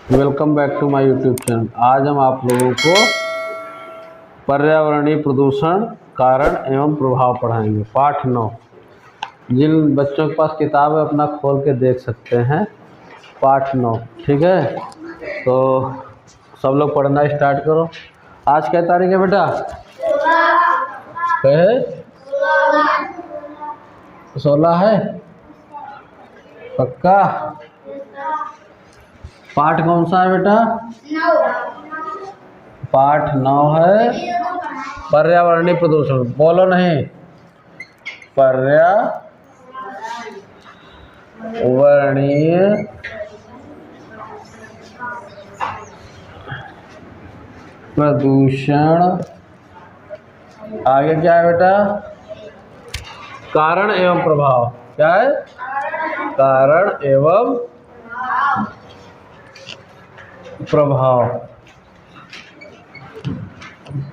Welcome back to my YouTube channel. आज हम आप लोगों को पर्यावरणीय प्रदूषण कारण एवं प्रभाव पढ़ाएंगे। पाठ 9। जिन बच्चों के पास किताब है अपना खोल के देख सकते हैं। पाठ 9, ठीक है। तो सब लोग पढ़ना स्टार्ट करो। आज क्या तारीख है बेटा? 16 है। पक्का? पाठ कौन सा है बेटा? 9। पाठ 9 है पर्यावरणीय प्रदूषण। बोलो नहीं, पर्यावरणीय प्रदूषण। आगे क्या है बेटा? कारण एवं प्रभाव। क्या है? कारण एवं प्रभाव।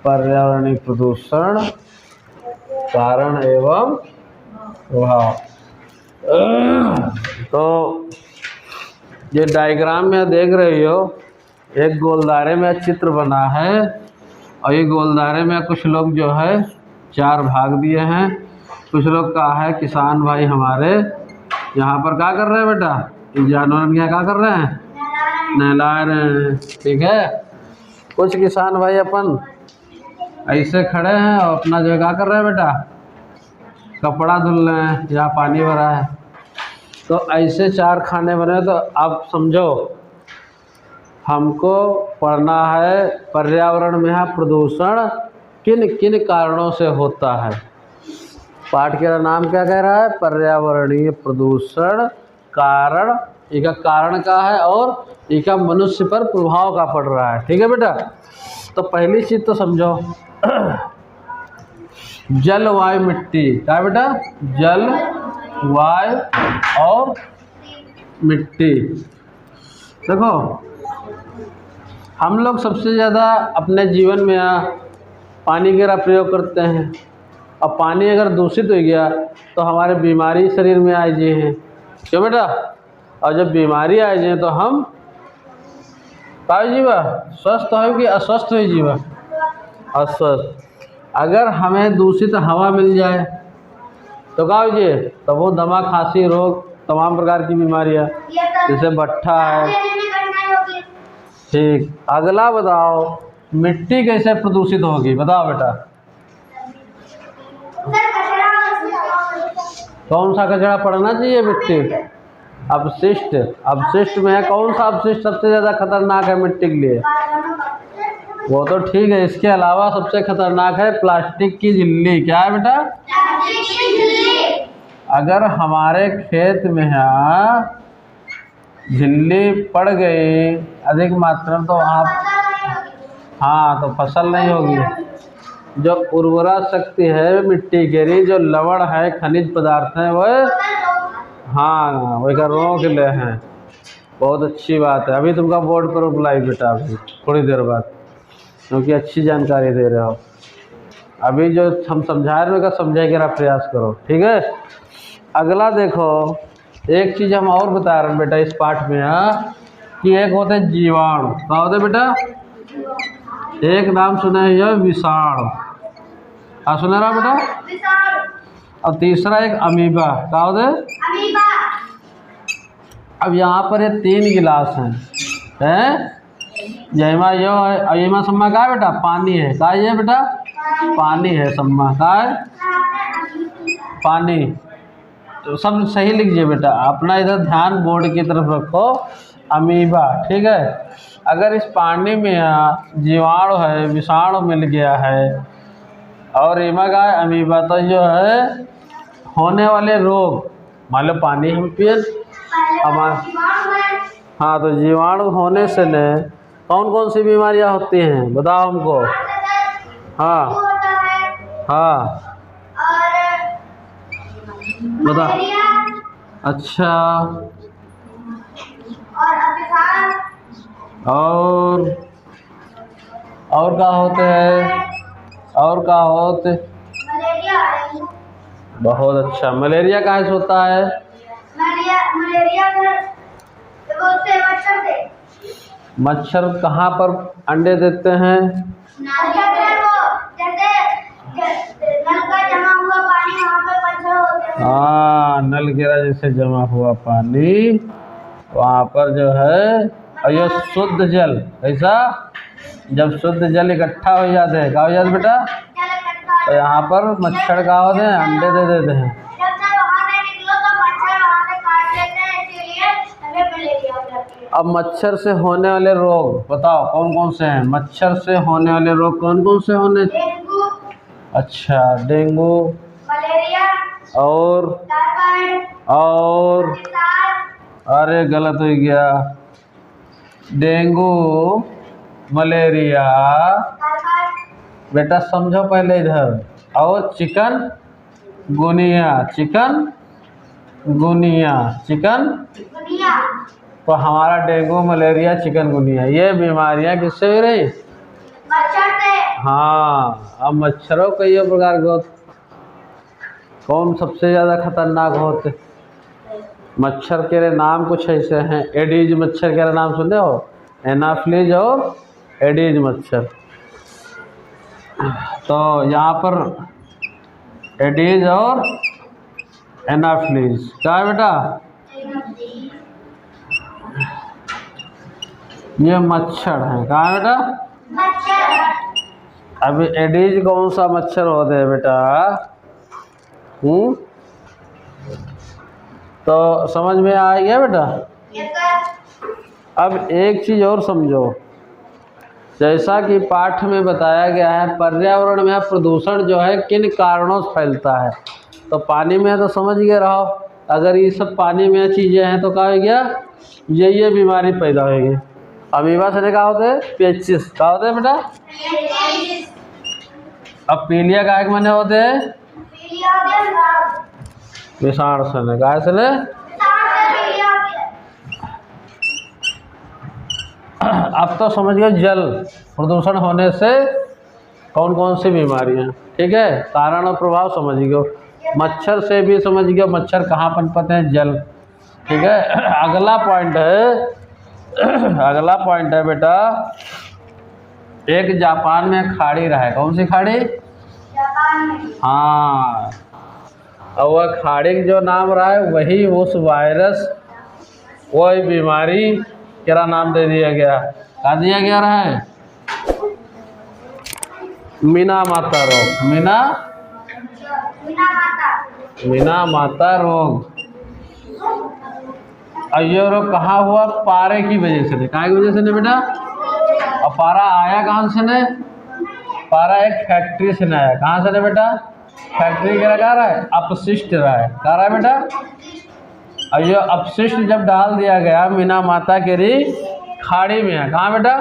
पर्यावरणीय प्रदूषण कारण एवं प्रभाव। तो ये डायग्राम में देख रही हो, एक गोलदारे में चित्र बना है और ये गोलदारे में कुछ लोग जो है 4 भाग दिए हैं। कुछ लोग का है किसान भाई हमारे यहाँ पर क्या कर रहे हैं बेटा? इस जानवर यहाँ क्या कर रहे हैं? नहला रहे हैं, ठीक है। कुछ किसान भाई अपन ऐसे खड़े हैं और अपना जो क्या कर रहे हैं बेटा? कपड़ा धुल रहे हैं या पानी भरा है। तो ऐसे 4 खाने बने। तो आप समझो, हमको पढ़ना है पर्यावरण में है प्रदूषण किन किन कारणों से होता है। पाठ का नाम क्या कह रहा है? पर्यावरणीय प्रदूषण कारण। इसका कारण का है और इसका मनुष्य पर प्रभाव का पड़ रहा है, ठीक है बेटा। तो पहली चीज़ तो समझो, जल, वायु, मिट्टी। क्या है बेटा? जल, वायु और मिट्टी। देखो, हम लोग सबसे ज़्यादा अपने जीवन में पानी का प्रयोग करते हैं। अब पानी अगर दूषित हो गया तो हमारे बीमारी शरीर में आ जाए हैं, क्यों बेटा? और जब बीमारी आ जाए तो हम का जीवा स्वस्थ हो कि अस्वस्थ हो जीवा? अस्वस्थ। अगर हमें दूषित हवा मिल जाए तो क्या हो जाए? तो वो दमा, खांसी, रोग, तमाम प्रकार की बीमारियाँ, जैसे भट्ठा है। ठीक। अगला बताओ, मिट्टी कैसे प्रदूषित होगी? बताओ बेटा। कौन सा कचरा पड़ना चाहिए? मिट्टी। अपशिष्ट। अपशिष्ट में है कौन सा अपशिष्ट सबसे ज़्यादा खतरनाक है मिट्टी के लिए? वो तो ठीक है, इसके अलावा सबसे खतरनाक है प्लास्टिक की झिल्ली। क्या है बेटा? अगर हमारे खेत में झिल्ली पड़ गई अधिक मात्रा में तो तो फसल नहीं होगी। जो उर्वरा शक्ति है मिट्टी की, जो लवण है, खनिज पदार्थ हैं, वो का रोक ले हैं। बहुत अच्छी बात है। अभी तुमका बोर्ड पर बुलाई बेटा, अभी थोड़ी देर बाद, क्योंकि अच्छी जानकारी दे रहे हो। अभी जो हम समझा रहे हो समझाने का प्रयास करो, ठीक है। अगला देखो, एक चीज़ हम और बता रहे हैं बेटा इस पाठ में कि एक होते हैं जीवाणु। क्या होते बेटा? एक नाम सुना है विषाणु। हाँ, सुना रहा बेटा? और तीसरा एक अमीबा। क्या होते? अमीबा। अब यहाँ पर ये 3 गिलास हैं। जयमा यो है, अयमा सम्मा का है बेटा? पानी है। का ये बेटा? पानी है। सम्मा का है? पानी। तो सब सही लिखिए बेटा। अपना इधर ध्यान बोर्ड की तरफ रखो। अमीबा, ठीक है। अगर इस पानी में जीवाणु है, विषाणु मिल गया है और एमा का है अमीबा, तो जो है होने वाले रोग, मान लो पानी हम पिए तो जीवाणु होने से न कौन कौन सी बीमारियां होती हैं? बताओ हमको। बता। अच्छा। और क्या होते हैं? और क्या होते? बहुत अच्छा। मलेरिया कहाँ से होता है? मलेरिया मच्छर कहाँ पर अंडे देते हैं? नल का जमा हुआ पानी वहाँ पे मच्छर होते हैं। हाँ, नल गिरा जैसे जमा हुआ पानी वहाँ पर जो है, और ये शुद्ध जल ऐसा जब शुद्ध जल इकट्ठा हो जाते हैं, क्या हो जाता है बेटा? तो यहाँ पर मच्छर का होते हैं, अंडे दे देते हैं। जब से वहाँ से निकलो तो मच्छर वहाँ से काट लेते हैं, इसीलिए हमें मलेरिया हो जाती है। अब मच्छर से होने वाले रोग बताओ कौन कौन से हैं? मच्छर से होने वाले रोग कौन कौन से होने? डेंगू, अच्छा, डेंगू मलेरिया और टाइफाइड और बुखार। अरे गलत हो गया। डेंगू, मलेरिया, टाइफाइड बेटा समझो पहले इधर, और चिकन गुनिया, चिकन गुनिया, चिकन। दुनिया तो हमारा डेंगू, मलेरिया, चिकनगुनिया ये बीमारियां किससे हो रही? मच्छर से। हाँ, अब मच्छरों कई प्रकार के होते, कौन सबसे ज़्यादा खतरनाक होते? मच्छर के नाम कुछ ऐसे हैं। एडीज मच्छर के नाम सुने हो? एनाफ्लीज और एडीज मच्छर। तो यहाँ पर एडीज और एनाफ्लीज क्या है बेटा? ये मच्छर है। कहाँ है बेटा? मच्छर। अभी एडीज कौन सा मच्छर होते हैं बेटा? तो समझ में आ गया बेटा? अब एक चीज़ और समझो, जैसा कि पाठ में बताया गया है पर्यावरण में प्रदूषण जो है किन कारणों से फैलता है। तो पानी में तो समझ गए रहो, अगर ये सब पानी में चीज़ें हैं तो क्या हो गया? ये बीमारी पैदा होगी। अमीबा से क्या होते हैं? पेचिस क्या होते हैं बेटा? अब पीलिया काय के माने होते हैं? विषाणु से काय से ले? अब तो समझ गए जल प्रदूषण होने से कौन कौन सी बीमारियां, ठीक है? कारण और प्रभाव समझ गए। मच्छर से भी समझ गए, मच्छर कहाँ पनपते हैं? जल, ठीक है। अगला पॉइंट है बेटा, एक जापान में खाड़ी रहा है। कौन सी खाड़ी? जापान में। हाँ, और वह खाड़ी जो नाम रहा है वही उस वायरस, वही बीमारी क्या नाम दे दिया गया? क्या दिया गया रहा है? मीना माता रोग। मीना माता रोग। और ये रोग कहाँ हुआ? पारे की वजह से। कहाँ की वजह से ने बेटा? और पारा आया कहाँ से ने? पारा एक फैक्ट्री से न आया। कहाँ से ने बेटा? फैक्ट्री क्या रहा है? अपशिष्ट रहा है। क्या रहा है बेटा? और ये अपशिष्ट जब डाल दिया गया मीना माता के री खाड़ी में है। कहाँ बेटा?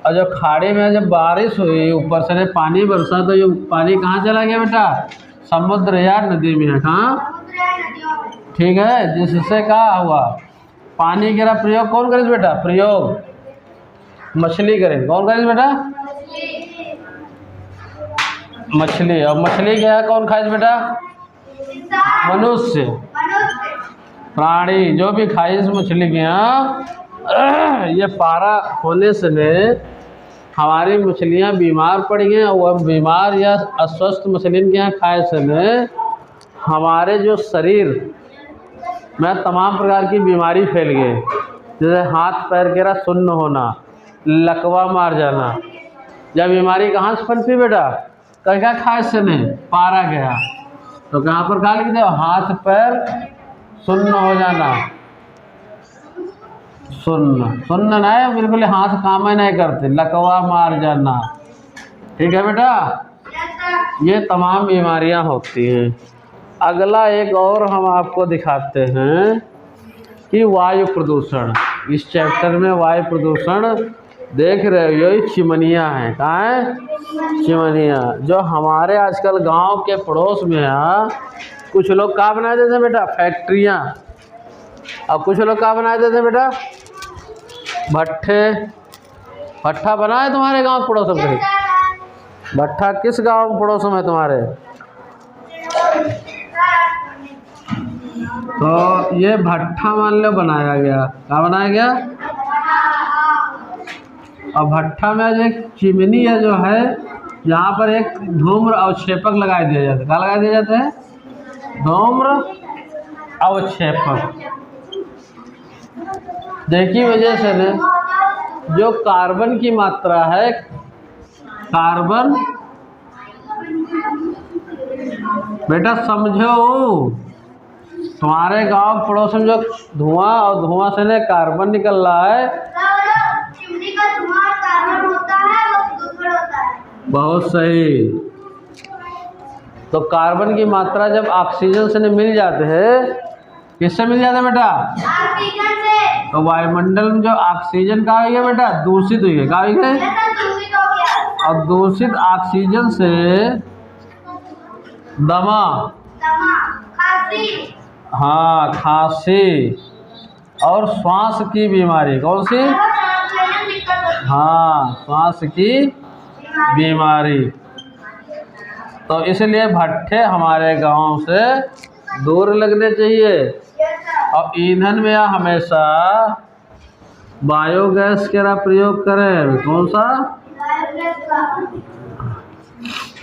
और जब खाड़ी में जब बारिश हुई ऊपर से पानी बरसा तो ये पानी कहाँ चला गया बेटा? समुद्र या नदी में है। कहाँ? ठीक है, जिससे क्या हुआ? पानी का प्रयोग कौन करे बेटा? प्रयोग मछली करे। कौन करे बेटा? मछली। और मछली क्या कौन खाए बेटा? मनुष्य, प्राणी जो भी खाए इस मछली के यहाँ ये पारा होने से हमारी मछलियाँ बीमार पड़ गई। और वह बीमार या अस्वस्थ मछली के यहाँ खाए से हमारे जो शरीर में तमाम प्रकार की बीमारी फैल गई, जैसे हाथ पैर के सुन्न होना, लकवा मार जाना। यह बीमारी कहाँ से पनपी बेटा? क्या खाए से पारा गया तो कहाँ पर खा लिख दो? हाथ पैर सुन्न हो जाना। सुन्न नहीं, बिल्कुल हाथ काम ही नहीं करते, लकवा मार जाना। ठीक है बेटा, ये तमाम बीमारियां होती हैं। अगला एक और हम आपको दिखाते हैं कि वायु प्रदूषण। इस चैप्टर में वायु प्रदूषण देख रहे हो, यही चिमनियाँ हैं। कहाँ है? चिमनियाँ, जो हमारे आजकल गांव के पड़ोस में है। कुछ लोग क्या बनाए देते हैं बेटा? फैक्ट्रियाँ। अब कुछ लोग क्या बनाए देते हैं बेटा? भट्ठा बनाए तुम्हारे गांव पड़ोस में? भट्ठा किस गांव में पड़ोस में तुम्हारे? तो ये भट्ठा मान लो बनाया गया। क्या बनाया गया? और भट्ठा में जो एक चिमनी है जो है, यहाँ पर एक धूम्र अवक्षेपक लगा दिया जाता है। क्या लगा दिया जाता है? धूम्र अवक्षेपक। देखी वजह से न जो कार्बन की मात्रा है, कार्बन बेटा समझो, तुम्हारे गांव पड़ोस में जो धुआं और धुआं से न कार्बन निकल रहा है, चिमनी का धुआं कार्बन होता है, वो प्रदूषण होता है। बहुत सही। तो कार्बन की मात्रा जब ऑक्सीजन से मिल जाते हैं, किससे मिल जाते हैं बेटा? ऑक्सीजन से। तो वायुमंडल में जो ऑक्सीजन का है बेटा दूषित हुई है, क्या हुई है? दूषित हो गया। और दूषित ऑक्सीजन से दमा, खांसी, हाँ खांसी और श्वास की बीमारी, कौन सी? हाँ श्वास की बीमारी। तो इसलिए भट्ठे हमारे गांव से दूर लगने चाहिए। और ईंधन में हमेशा बायोगैस का प्रयोग करें। कौन सा?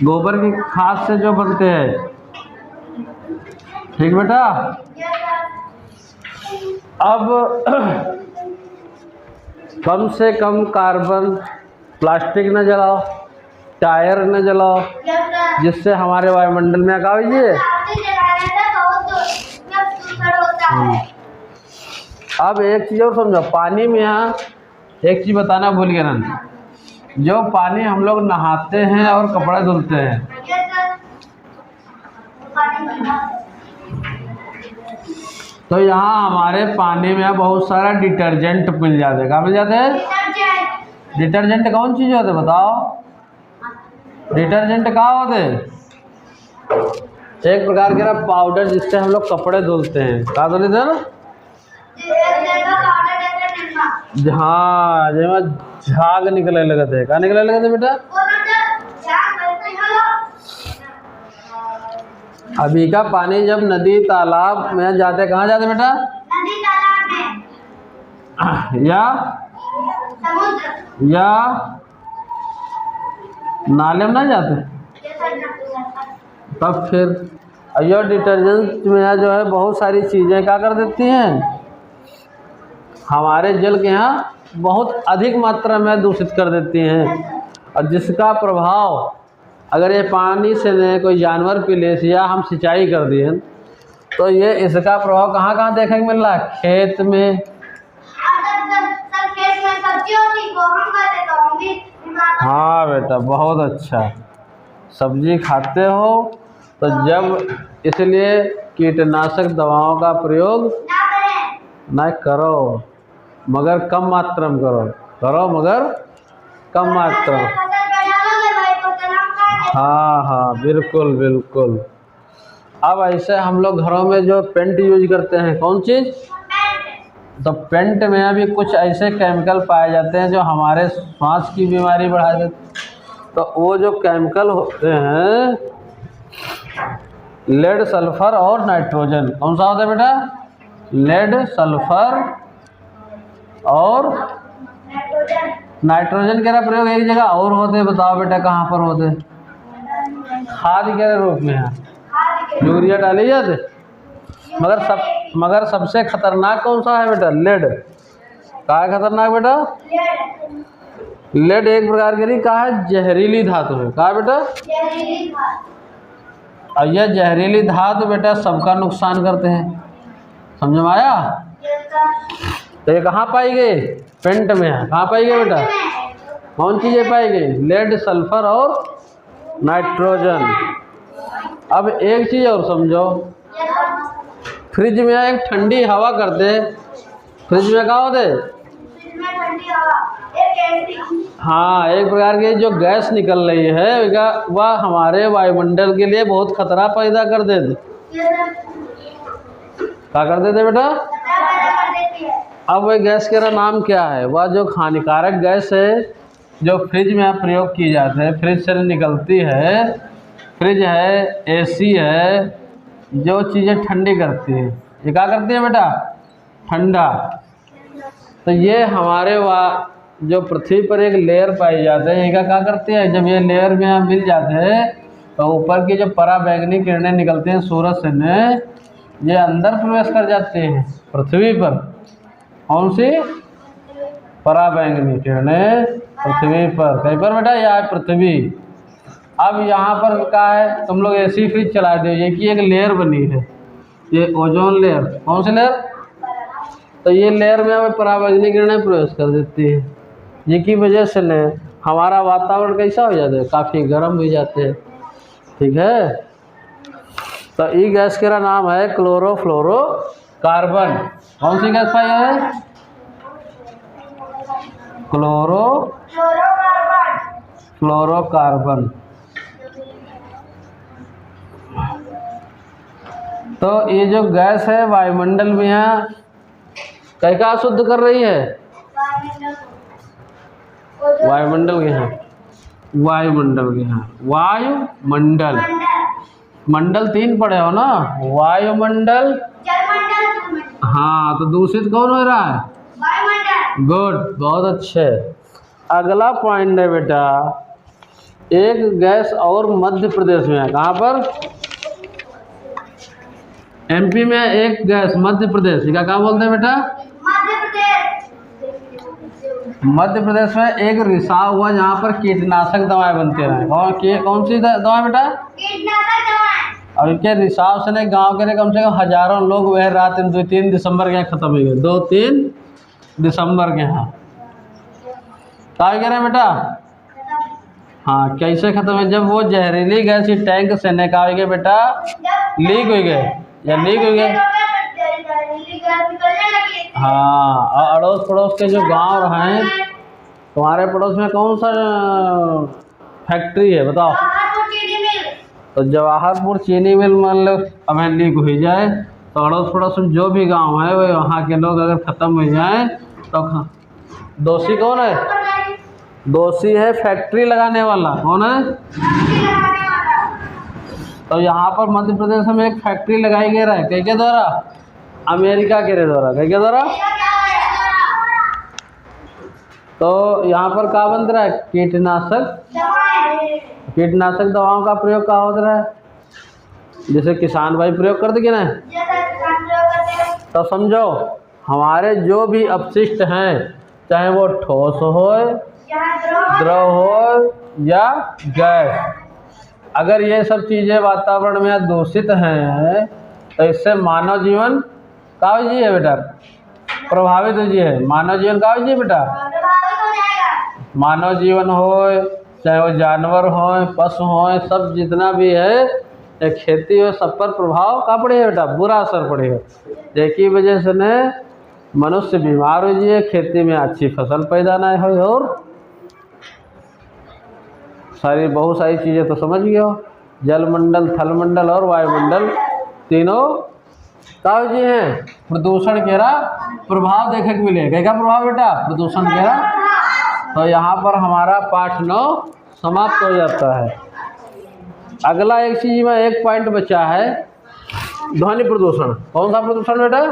गोबर की खाद से जो बनते हैं। ठीक बेटा। अब कम से कम कार्बन, प्लास्टिक न जलाओ, टायर न जलाओ, जिससे हमारे वायुमंडल में क्या हुई? अब एक चीज़ और समझो, पानी में यहाँ एक चीज़ बताना भूल गया ना, जो पानी हम लोग नहाते हैं और कपड़े धुलते हैं, तो यहाँ हमारे पानी में बहुत सारा डिटर्जेंट मिल जाते हैं। क्या मिल जाते हैं? डिटर्जेंट कौन चीज़ होते बताओ? डिटर्जेंट क्या होते? एक प्रकार के ना पाउडर, जिससे हम लोग कपड़े धुलते हैं। क्या धुलते हैं ना? हाँ, जब झाग निकले लगते हैं। क्या निकले लगते बेटा? अभी का पानी जब नदी तालाब में जाते, कहाँ जाते बेटा? नदी तालाब में या समुद्र या नाले में ना जाते। तब फिर यो डिटर्जेंट में जो है बहुत सारी चीज़ें क्या कर देती हैं, हमारे जल के यहाँ बहुत अधिक मात्रा में दूषित कर देती हैं। और जिसका प्रभाव अगर ये पानी से न कोई जानवर पी ले या हम सिंचाई कर दिए, तो ये इसका प्रभाव कहाँ कहाँ देखने को मिल रहा है? खेत में। हाँ बेटा बहुत अच्छा, सब्जी खाते हो तो जब, इसलिए कीटनाशक दवाओं का प्रयोग ना करो, मगर कम मात्रा में करो मगर कम मात्रा में। हाँ हाँ बिल्कुल बिल्कुल। अब ऐसे हम लोग घरों में जो पेंट यूज करते हैं, कौन चीज़? तो पेंट में अभी कुछ ऐसे केमिकल पाए जाते हैं जो हमारे सांस की बीमारी बढ़ा देते। तो वो जो केमिकल होते हैं, लेड, सल्फर और नाइट्रोजन। कौन सा होता है बेटा? लेड, सल्फर और नाइट्रोजन का प्रयोग एक जगह और होते हैं। बताओ बेटा कहाँ पर होते? खाद के रूप में है, यूरिया डाली जाते। मगर सबसे खतरनाक कौन सा है बेटा? लेड। क्या है खतरनाक बेटा? लेड एक प्रकार की कहा है जहरीली धातु है। कहा बेटा? और यह जहरीली धातु बेटा सबका नुकसान करते हैं। समझ में आया? तो ये कहाँ पाई गई? पेंट में है। कहाँ पाई गई बेटा? कौन चीज़ें पाई गई? लेड, सल्फर और नाइट्रोजन। अब एक चीज़ और समझो, फ्रिज में एक ठंडी हवा करते, फ्रिज में क्या होते? हाँ, एक प्रकार की जो गैस निकल रही है वह हमारे वायुमंडल के लिए बहुत खतरा पैदा कर देते। क्या कर देते बेटा? अब वह गैस का नाम क्या है? वह जो हानिकारक गैस है जो फ्रिज में प्रयोग की जाती है, फ्रिज से निकलती है। फ्रिज है, एसी है, जो चीज़ें ठंडी करती है, ये क्या करती है बेटा? ठंडा। तो ये हमारे जो पृथ्वी पर एक लेयर पाई जाते हैं, इनका क्या करते हैं, जब ये लेयर में यहाँ मिल जाते हैं तो ऊपर की जो पराबैंगनी किरणें निकलती हैं सूरज से ने, ये अंदर प्रवेश कर जाते हैं पृथ्वी पर। कौन सी पराबैंगनी किरणें? पृथ्वी पर। कहीं पर बेटा? यह है पृथ्वी। अब यहाँ पर क्या है, तुम लोग एसी फ्रिज चला दो, ये की एक लेयर बनी है, ये ओजोन लेयर। कौन सी लेयर? तो ये लेयर में हमें पराबैंगनी किरणें प्रवेश कर देती है, जिसकी वजह से ने हमारा वातावरण कैसा हो जाता है, काफ़ी गर्म हो जाते हैं। ठीक है, तो ई गैस का नाम है क्लोरोफ्लोरोकार्बन। कौन सी गैस पाई है? क्लोरोकार्बन। तो ये जो गैस है वायुमंडल में यहाँ क्या शुद्ध कर रही है? वायुमंडल के यहाँ, वायुमंडल के यहाँ, वायुमंडल। मंडल 3 पढ़े हो ना, वायुमंडल, हाँ, तो दूषित कौन हो रहा है? वायुमंडल। गुड, बहुत अच्छे। अगला पॉइंट है बेटा, एक गैस और मध्य प्रदेश में है। कहाँ पर? एमपी में एक गैस मध्य प्रदेश, इसका क्या बोलते हैं बेटा? मध्य प्रदेश में एक रिसाव हुआ जहाँ पर कीटनाशक दवाएं बनते रहे। कौन सी दवा बेटा? कीटनाशक दवाएं। और इनके रिसाव से ने गांव के कम से कम हजारों लोग वह रात 2-3 दिसंबर के यहाँ खत्म हो गए। 2-3 दिसंबर के यहाँ क्या कह रहे हैं बेटा? हाँ, कैसे खत्म है? जब वो जहरीली गैस टैंक से निकाल के बेटा लीक हो गए, या लीक हो गए, हाँ। और अड़ोस पड़ोस के जो गांव हैं, तुम्हारे पड़ोस में कौन सा फैक्ट्री है बताओ? तो जवाहरपुर चीनी मिल मान लो हमें लीक हो जाए, तो अड़ोस पड़ोस में जो भी गांव है वो वहाँ के लोग अगर ख़त्म हो जाए तो दोषी कौन है? दोषी है फैक्ट्री लगाने वाला। कौन है? तो यहाँ पर मध्य प्रदेश में एक फैक्ट्री लगाई गई है, किसके द्वारा? अमेरिका के द्वारा। किसके द्वारा? तो यहाँ पर क्या बन रहा है? कीटनाशक दवाओं का प्रयोग क्या हो रहा है? जैसे किसान भाई प्रयोग करते कि नहीं? तो समझो, हमारे जो भी अपशिष्ट हैं, चाहे वो ठोस हो, द्रव हो या गैस, अगर ये सब चीज़ें वातावरण में दूषित हैं तो इससे मानव जीवन का जी है बेटा? प्रभावित हो जी है। मानव जीवन का जी बेटा? मानव जीवन हो, चाहे वो जानवर हो, पशु हो, सब जितना भी है, या खेती हो, सब पर प्रभाव का पड़ेगा बेटा? बुरा असर पड़ेगा। जिसकी वजह से ने मनुष्य बीमार हो जाए, खेती में अच्छी फसल पैदा ना हो, और बहुत सारी चीज़ें तो समझ गए हो। जलमंडल, थलमंडल और वायुमंडल तीनों का जी हैं प्रदूषण के प्रभाव देखे के मिले। क्या प्रभाव बेटा? प्रदूषण के। तो यहाँ पर हमारा पाठ 9 समाप्त हो जाता है। अगला एक चीज में एक पॉइंट बचा है, ध्वनि प्रदूषण। कौन सा प्रदूषण बेटा?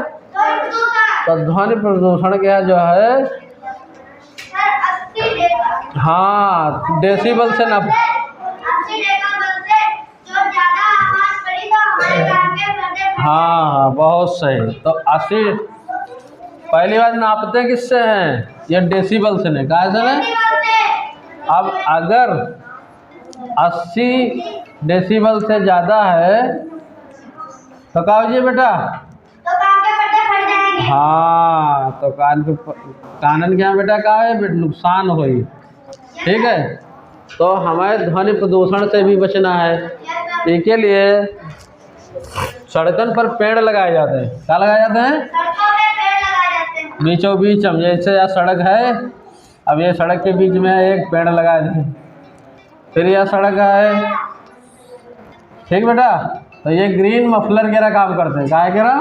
तो ध्वनि प्रदूषण क्या जो है, हाँ, डेसिबल से ना, हाँ, बहुत सही। तो 80 पहली बार नापते किससे हैं? ये डेसिबल से नहीं, कहाँ से नहीं? अब अगर 80 डेसिबल से ज़्यादा है तो क्या हो जाए बेटा? तो कान के पट्टे फट जाएंगे। हाँ, तो कानन क्या बेटा का है? नुकसान होगी। ठीक है, तो हमें ध्वनि प्रदूषण से भी बचना है। इसके लिए सड़कों पर पेड़ लगाए जाते हैं। क्या लगाए जाते हैं? सड़कों पे पेड़ लगाए जाते हैं। बीचों बीच, हम जैसे यह सड़क है, अब ये सड़क के बीच में एक पेड़ लगाए दें, फिर यह सड़क है, ठीक बेटा? तो ये ग्रीन मफलर के काम करते हैं। क्या कह रहा?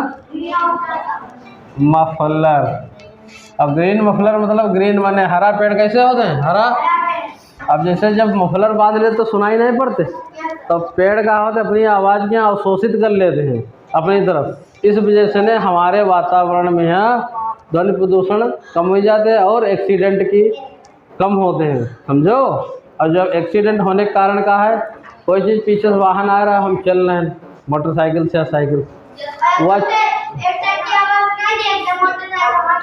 मफलर। अब ग्रीन मफलर मतलब ग्रीन माने हरा। पेड़ कैसे होते हैं? हरा। अब जैसे जब मफलर बांध लेते तो सुनाई नहीं पड़ते, तो पेड़ का होते अपनी आवाज़ के अवशोषित कर लेते हैं अपनी तरफ। इस वजह से ने हमारे वातावरण में यहाँ ध्वनि प्रदूषण कम हो जाते हैं और एक्सीडेंट की कम होते हैं, समझो। और जब एक्सीडेंट होने के कारण का है, कोई चीज़ पीछे से वाहन आ रहा है, हम चल रहे हैं मोटरसाइकिल से या साइकिल, वह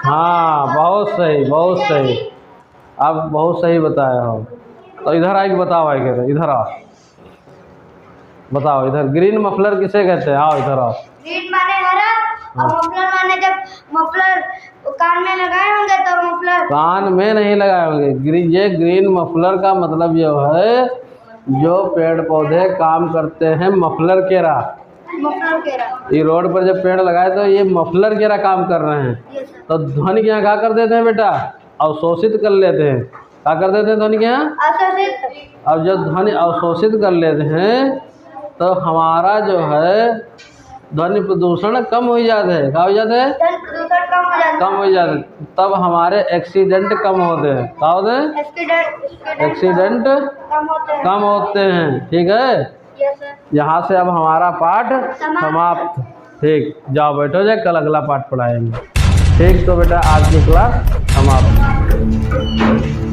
हाँ बहुत सही बहुत सही, आप बहुत सही बताया हो। तो इधर आके बताओ, आए कहते इधर आओ, बताओ इधर ग्रीन मफलर किसे कहते हैं? आओ इधर आओ। ग्रीन माने हरा और मफलर माने जब मफलर कान में लगाए होंगे तो मफलर। कान में नहीं लगाए होंगे। ये ग्रीन मफलर का मतलब ये है, जो पेड़ पौधे काम करते हैं मफलर केरा। मफलर केरा। ये रोड पर जब पेड़ लगाए तो ये मफलर केरा काम कर रहे हैं। तो ध्वनि के यहाँ क्या कर देते हैं बेटा? अवशोषित कर लेते हैं। क्या कर देते हैं ध्वनि के यहाँ? अवशोषित। अब जब ध्वनि अवशोषित कर लेते हैं तो हमारा जो है ध्वनि प्रदूषण कम हो जाता है। क्या हो जाता है? ध्वनि प्रदूषण कम हो जाता है। तब हमारे एक्सीडेंट कम होते हैं। क्या होते हैं? एक्सीडेंट कम होते हैं। ठीक है, यहाँ से अब हमारा पाठ समाप्त। ठीक, जाओ बैठो जाए, कल अगला पाठ पढ़ाएंगे। ठीक, तो बेटा आज की क्लास समाप्त।